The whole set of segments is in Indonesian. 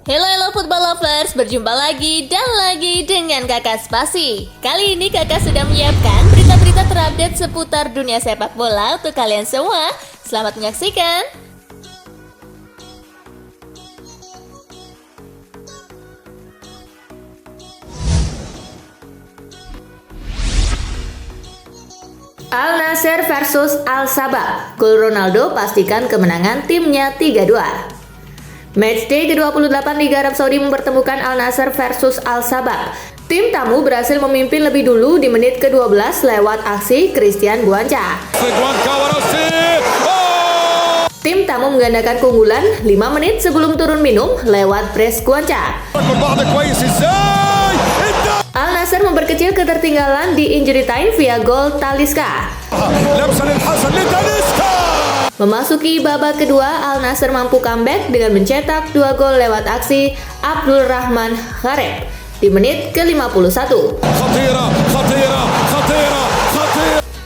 Hello football lovers, berjumpa lagi dan lagi dengan Kakak Spasi. Kali ini Kakak sudah menyiapkan berita-berita terupdate seputar dunia sepak bola untuk kalian semua. Selamat menyaksikan. Al Nassr versus Al Sabah. Gol Ronaldo pastikan kemenangan timnya 3-2. Matchday ke-28 Liga Arab Saudi mempertemukan Al Nassr versus Al Sabah. Tim tamu berhasil memimpin lebih dulu di menit ke-12 lewat aksi Christian Guanca. Tim tamu menggandakan keunggulan 5 menit sebelum turun minum lewat brace Guanca. Al Nassr memperkecil ketertinggalan di injury time via gol Talisca. Memasuki babak kedua, Al Nassr mampu comeback dengan mencetak 2 gol lewat aksi Abdul Rahman Khareb di menit ke-51.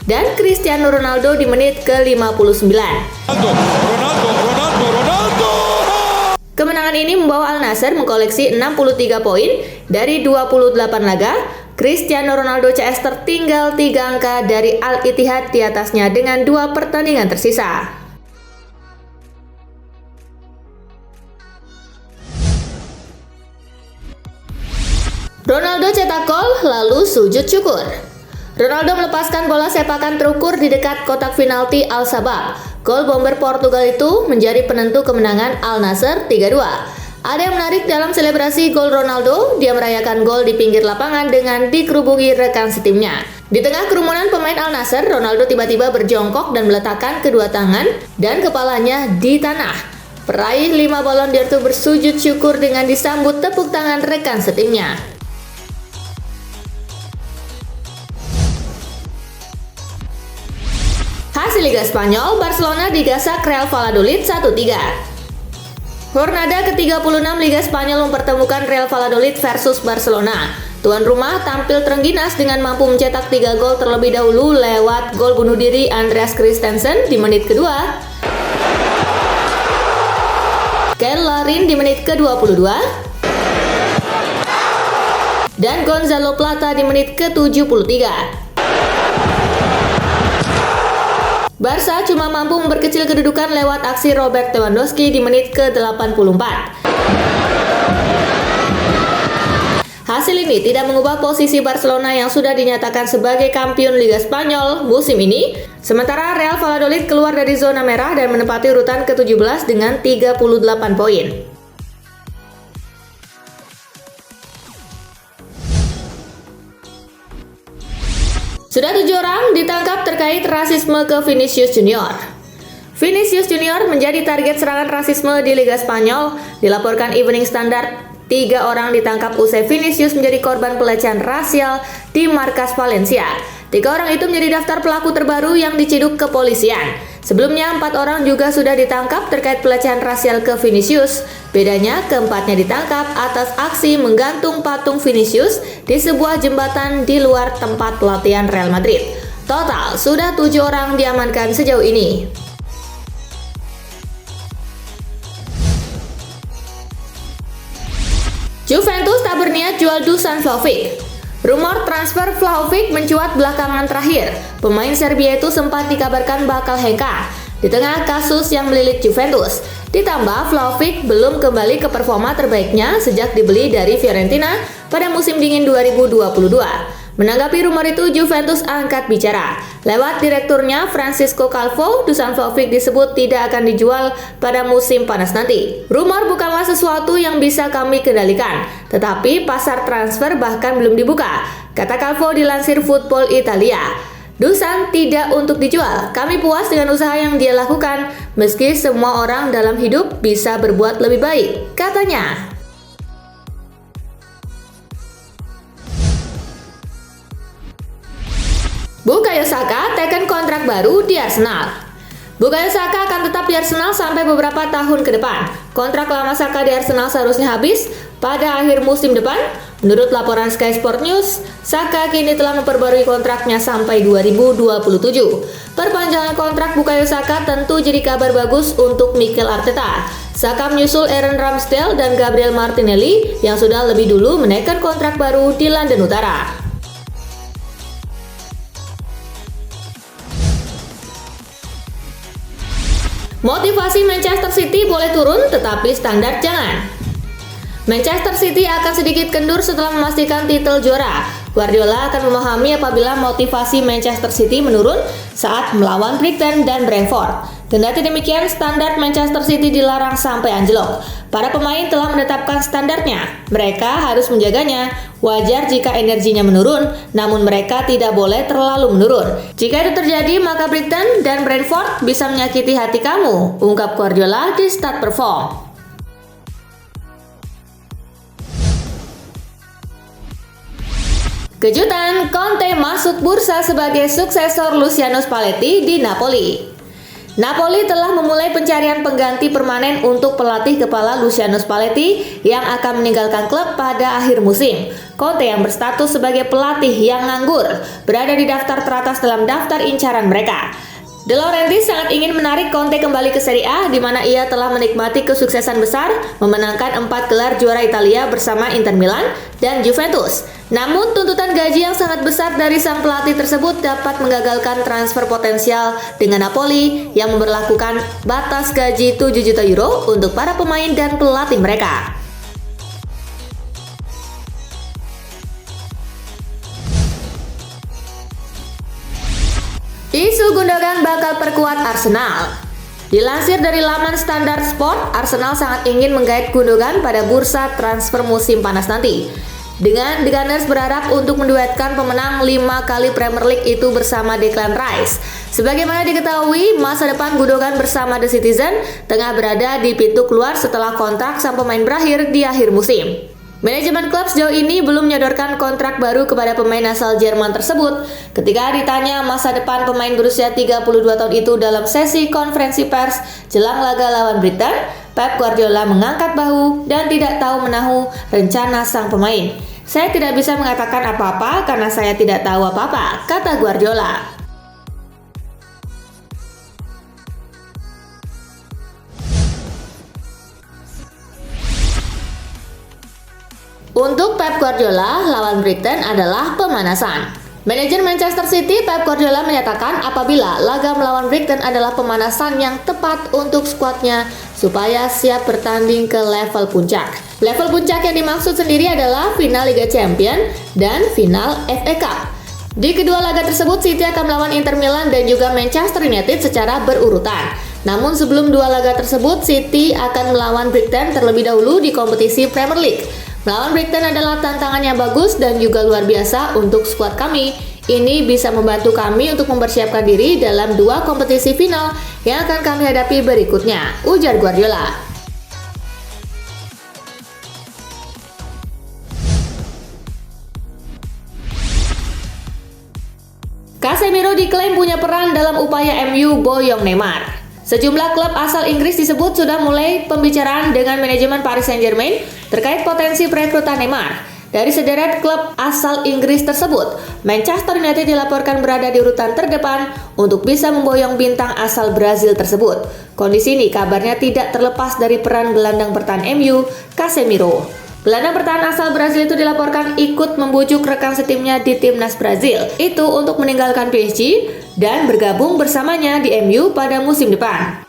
Dan Cristiano Ronaldo di menit ke-59. Kemenangan ini membawa Al Nassr mengkoleksi 63 poin dari 28 laga. Cristiano Ronaldo CS tertinggal 3 angka dari Al Ittihad di atasnya dengan 2 pertandingan tersisa. Ronaldo cetak gol lalu sujud syukur. Ronaldo melepaskan bola sepakan terukur di dekat kotak penalti Al Sabah. Gol bomber Portugal itu menjadi penentu kemenangan Al Nassr 3-2. Ada yang menarik dalam selebrasi gol Ronaldo, dia merayakan gol di pinggir lapangan dengan dikerubungi rekan setimnya. Di tengah kerumunan pemain Al Nassr, Ronaldo tiba-tiba berjongkok dan meletakkan kedua tangan dan kepalanya di tanah. Peraih 5 Ballon d'Or itu bersujud syukur dengan disambut tepuk tangan rekan setimnya. Hasil Liga Spanyol, Barcelona digasak Real Valladolid 1-3. Jornada ke-36 Liga Spanyol mempertemukan Real Valladolid versus Barcelona. Tuan rumah tampil terengginas dengan mampu mencetak 3 gol terlebih dahulu lewat gol bunuh diri Andreas Christensen di menit kedua. Ken Larin di menit ke-22. Dan Gonzalo Plata di menit ke-73. Barca cuma mampu memperkecil kedudukan lewat aksi Robert Lewandowski di menit ke-84. Hasil ini tidak mengubah posisi Barcelona yang sudah dinyatakan sebagai kampiun Liga Spanyol musim ini. Sementara Real Valladolid keluar dari zona merah dan menempati urutan ke-17 dengan 38 poin. Sudah 7 orang ditangkap terkait rasisme ke Vinicius Junior. Vinicius Junior menjadi target serangan rasisme di Liga Spanyol. Dilaporkan Evening Standard, 3 orang ditangkap usai Vinicius menjadi korban pelecehan rasial di markas Valencia. 3 orang itu menjadi daftar pelaku terbaru yang diciduk kepolisian. Sebelumnya 4 orang juga sudah ditangkap terkait pelecehan rasial ke Vinicius. Bedanya, keempatnya ditangkap atas aksi menggantung patung Vinicius di sebuah jembatan di luar tempat latihan Real Madrid. Total, sudah 7 orang diamankan sejauh ini. Juventus tak berniat jual Dusan Vlahovic. Rumor transfer Vlahovic mencuat belakangan terakhir. Pemain Serbia itu sempat dikabarkan bakal hengkang di tengah kasus yang melilit Juventus. Ditambah Vlahovic belum kembali ke performa terbaiknya sejak dibeli dari Fiorentina pada musim dingin 2022. Menanggapi rumor itu, Juventus angkat bicara. Lewat direkturnya Francisco Calvo, Dusan Vlahovic disebut tidak akan dijual pada musim panas nanti. Rumor bukanlah sesuatu yang bisa kami kendalikan, tetapi pasar transfer bahkan belum dibuka, kata Calvo dilansir Football Italia. Dusan tidak untuk dijual. Kami puas dengan usaha yang dia lakukan, meski semua orang dalam hidup bisa berbuat lebih baik, katanya. Bukayo Saka teken kontrak baru di Arsenal. Bukayo Saka akan tetap di Arsenal sampai beberapa tahun ke depan. Kontrak lama Saka di Arsenal seharusnya habis pada akhir musim depan. Menurut laporan Sky Sport News, Saka kini telah memperbarui kontraknya sampai 2027. Perpanjangan kontrak Bukayo Saka tentu jadi kabar bagus untuk Mikel Arteta. Saka menyusul Aaron Ramsdale dan Gabriel Martinelli yang sudah lebih dulu menaikkan kontrak baru di London Utara. Motivasi Manchester City boleh turun, tetapi standar jangan. Manchester City akan sedikit kendur setelah memastikan titel juara. Guardiola akan memahami apabila motivasi Manchester City menurun saat melawan Brighton dan Brentford. Kendati demikian, standar Manchester City dilarang sampai anjlok. Para pemain telah menetapkan standarnya. Mereka harus menjaganya. Wajar jika energinya menurun, namun mereka tidak boleh terlalu menurun. Jika itu terjadi, maka Brighton dan Brentford bisa menyakiti hati kamu, ungkap Guardiola di Start Perform. Kejutan, Conte masuk bursa sebagai suksesor Luciano Spalletti di Napoli. Napoli telah memulai pencarian pengganti permanen untuk pelatih kepala Luciano Spalletti yang akan meninggalkan klub pada akhir musim. Conte yang berstatus sebagai pelatih yang nganggur berada di daftar teratas dalam daftar incaran mereka. De Laurentiis sangat ingin menarik Conte kembali ke Serie A, di mana ia telah menikmati kesuksesan besar, memenangkan 4 gelar juara Italia bersama Inter Milan dan Juventus. Namun, tuntutan gaji yang sangat besar dari sang pelatih tersebut dapat menggagalkan transfer potensial dengan Napoli yang memberlakukan batas gaji 7 juta euro untuk para pemain dan pelatih mereka. Isu Gundogan bakal perkuat Arsenal. Dilansir dari laman Standard Sport, Arsenal sangat ingin menggait Gundogan pada bursa transfer musim panas nanti. The Gunners berharap untuk menduetkan pemenang 5 kali Premier League itu bersama Declan Rice. Sebagaimana diketahui, masa depan Gundogan bersama The Citizen tengah berada di pintu keluar setelah kontrak sang pemain berakhir di akhir musim. Manajemen klub sejauh ini belum menyodorkan kontrak baru kepada pemain asal Jerman tersebut. Ketika ditanya masa depan pemain berusia 32 tahun itu dalam sesi konferensi pers jelang laga lawan Brighton, Pep Guardiola mengangkat bahu dan tidak tahu menahu rencana sang pemain. "Saya tidak bisa mengatakan apa-apa karena saya tidak tahu apa-apa," kata Guardiola. Untuk Pep Guardiola, lawan Brighton adalah pemanasan. Manajer Manchester City, Pep Guardiola menyatakan apabila laga melawan Brighton adalah pemanasan yang tepat untuk skuadnya supaya siap bertanding ke level puncak. Level puncak yang dimaksud sendiri adalah final Liga Champions dan final FA Cup. Di kedua laga tersebut, City akan melawan Inter Milan dan juga Manchester United secara berurutan. Namun sebelum dua laga tersebut, City akan melawan Brighton terlebih dahulu di kompetisi Premier League. Melawan Brighton adalah tantangan yang bagus dan juga luar biasa untuk skuad kami. Ini bisa membantu kami untuk mempersiapkan diri dalam 2 kompetisi final yang akan kami hadapi berikutnya, ujar Guardiola. Casemiro diklaim punya peran dalam upaya MU boyong Neymar. Sejumlah klub asal Inggris disebut sudah mulai pembicaraan dengan manajemen Paris Saint-Germain terkait potensi perekrutan Neymar. Dari sederet klub asal Inggris tersebut, Manchester United dilaporkan berada di urutan terdepan untuk bisa memboyong bintang asal Brazil tersebut. Kondisi ini kabarnya tidak terlepas dari peran gelandang bertahan MU, Casemiro. Gelandang bertahan asal Brazil itu dilaporkan ikut membujuk rekan setimnya di timnas Brazil itu untuk meninggalkan PSG dan bergabung bersamanya di MU pada musim depan.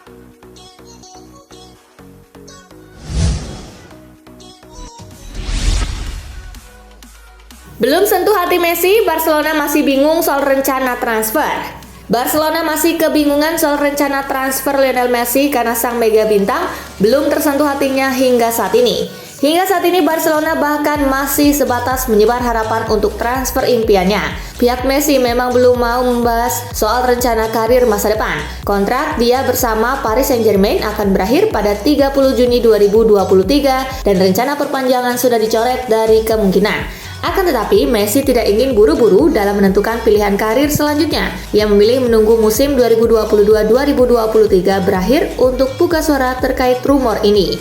Belum sentuh hati Messi, Barcelona masih bingung soal rencana transfer. Barcelona masih kebingungan soal rencana transfer Lionel Messi karena sang mega bintang belum tersentuh hatinya hingga saat ini. Hingga saat ini Barcelona bahkan masih sebatas menyebar harapan untuk transfer impiannya. Pihak Messi memang belum mau membahas soal rencana karir masa depan. Kontrak dia bersama Paris Saint-Germain akan berakhir pada 30 Juni 2023 dan rencana perpanjangan sudah dicoret dari kemungkinan. Akan tetapi, Messi tidak ingin buru-buru dalam menentukan pilihan karir selanjutnya. Ia memilih menunggu musim 2022-2023 berakhir untuk buka suara terkait rumor ini.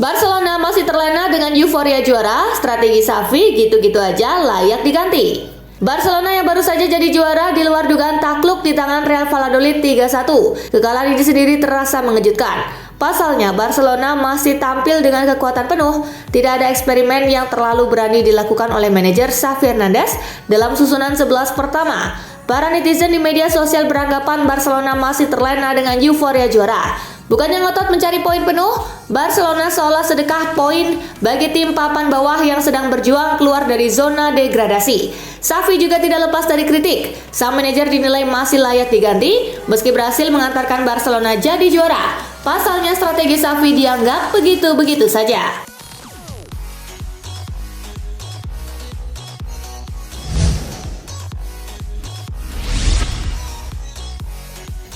Barcelona masih terlena dengan euforia juara, strategi Xavi gitu-gitu aja layak diganti. Barcelona yang baru saja jadi juara di luar dugaan takluk di tangan Real Valladolid 3-1. Kekalahan ini sendiri terasa mengejutkan. Pasalnya, Barcelona masih tampil dengan kekuatan penuh. Tidak ada eksperimen yang terlalu berani dilakukan oleh manajer Xavi Hernandez dalam susunan 11 pertama. Para netizen di media sosial beranggapan Barcelona masih terlena dengan euforia juara. Bukannya ngotot mencari poin penuh, Barcelona seolah sedekah poin bagi tim papan bawah yang sedang berjuang keluar dari zona degradasi. Xavi juga tidak lepas dari kritik. Sang manajer dinilai masih layak diganti meski berhasil mengantarkan Barcelona jadi juara. Pasalnya strategi Xavi dianggap begitu-begitu saja.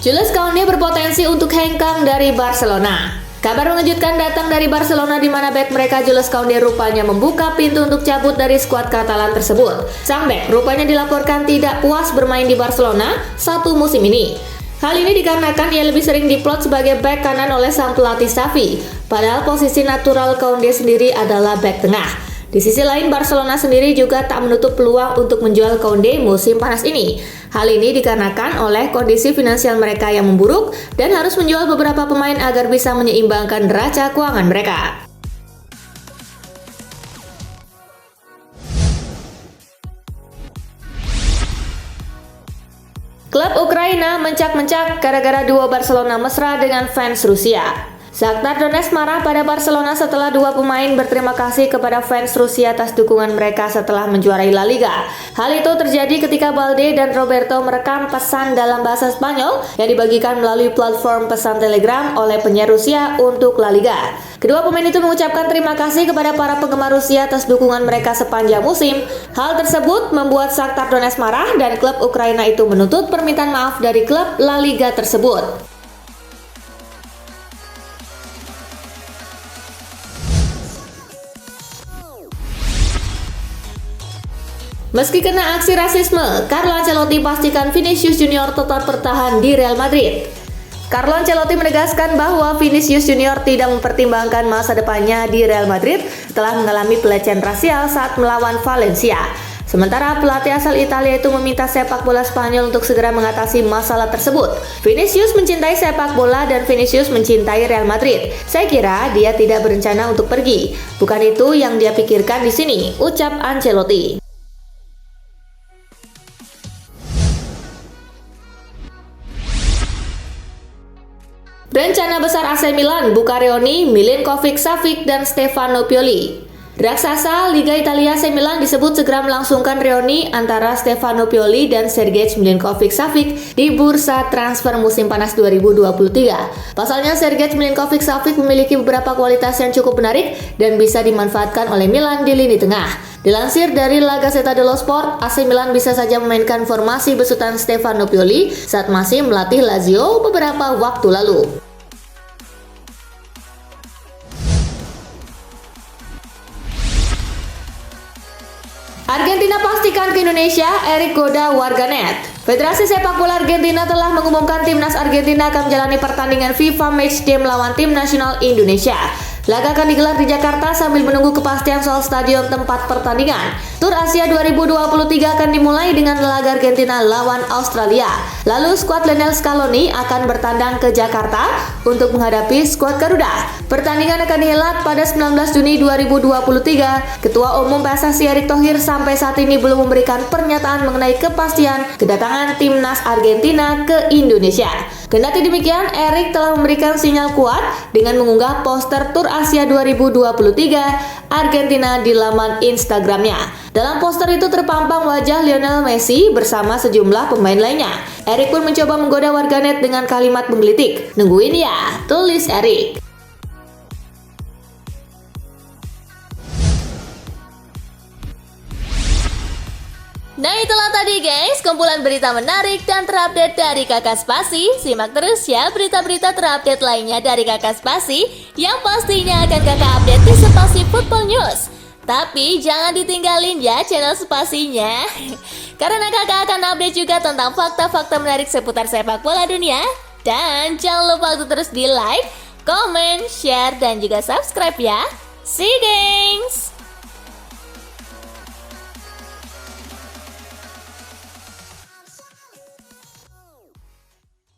Jules Koundé berpotensi untuk hengkang dari Barcelona. Kabar mengejutkan datang dari Barcelona di mana bek mereka Jules Koundé rupanya membuka pintu untuk cabut dari skuad Katalan tersebut. Sang bek rupanya dilaporkan tidak puas bermain di Barcelona satu musim ini. Hal ini dikarenakan ia lebih sering diplot sebagai bek kanan oleh sang pelatih Xavi, padahal posisi natural Koundé sendiri adalah bek tengah. Di sisi lain, Barcelona sendiri juga tak menutup peluang untuk menjual Koundé musim panas ini. Hal ini dikarenakan oleh kondisi finansial mereka yang memburuk dan harus menjual beberapa pemain agar bisa menyeimbangkan neraca keuangan mereka. Klub Ukraina mencak-mencak gara-gara duo Barcelona mesra dengan fans Rusia. Shakhtar Donetsk marah pada Barcelona setelah dua pemain berterima kasih kepada fans Rusia atas dukungan mereka setelah menjuarai La Liga. Hal itu terjadi ketika Balde dan Roberto merekam pesan dalam bahasa Spanyol yang dibagikan melalui platform pesan Telegram oleh penyiar Rusia untuk La Liga. Kedua pemain itu mengucapkan terima kasih kepada para penggemar Rusia atas dukungan mereka sepanjang musim. Hal tersebut membuat Shakhtar Donetsk marah dan klub Ukraina itu menuntut permintaan maaf dari klub La Liga tersebut. Meski kena aksi rasisme, Carlo Ancelotti pastikan Vinicius Junior tetap bertahan di Real Madrid. Carlo Ancelotti menegaskan bahwa Vinicius Junior tidak mempertimbangkan masa depannya di Real Madrid setelah mengalami pelecehan rasial saat melawan Valencia. Sementara pelatih asal Italia itu meminta sepak bola Spanyol untuk segera mengatasi masalah tersebut. Vinicius mencintai sepak bola dan Vinicius mencintai Real Madrid. Saya kira dia tidak berencana untuk pergi. Bukan itu yang dia pikirkan di sini, ucap Ancelotti. Rencana besar AC Milan buka reuni Milinkovic-Savic dan Stefano Pioli. Raksasa Liga Italia AC Milan disebut segera melangsungkan reuni antara Stefano Pioli dan Sergej Milinkovic-Savic di bursa transfer musim panas 2023. Pasalnya Sergej Milinkovic-Savic memiliki beberapa kualitas yang cukup menarik dan bisa dimanfaatkan oleh Milan di lini tengah. Dilansir dari La Gazzetta dello Sport, AC Milan bisa saja memainkan formasi besutan Stefano Pioli saat masih melatih Lazio beberapa waktu lalu. Argentina pastikan ke Indonesia, Erik goda warganet. Federasi Sepak Bola Argentina telah mengumumkan timnas Argentina akan menjalani pertandingan FIFA Matchday melawan tim nasional Indonesia. Laga akan digelar di Jakarta sambil menunggu kepastian soal stadion tempat pertandingan. Tur Asia 2023 akan dimulai dengan laga Argentina lawan Australia. Lalu skuad Lionel Scaloni akan bertandang ke Jakarta untuk menghadapi skuad Garuda. Pertandingan akan dihelat pada 19 Juni 2023. Ketua Umum PSSI Erick Thohir sampai saat ini belum memberikan pernyataan mengenai kepastian kedatangan timnas Argentina ke Indonesia. Kendati demikian, Erick telah memberikan sinyal kuat dengan mengunggah poster Tur Asia 2023 Argentina di laman Instagramnya. Dalam poster itu terpampang wajah Lionel Messi bersama sejumlah pemain lainnya. Erick pun mencoba menggoda warganet dengan kalimat menggelitik. "Nungguin ya," tulis Erick. Nah itulah tadi guys, kumpulan berita menarik dan terupdate dari Kakak Spasi. Simak terus ya berita-berita terupdate lainnya dari Kakak Spasi yang pastinya akan Kakak update di Spasi Football News. Tapi jangan ditinggalin ya channel Spasinya, karena Kakak akan update juga tentang fakta-fakta menarik seputar sepak bola dunia. Dan jangan lupa untuk terus di like, comment, share, dan juga subscribe ya. See you guys!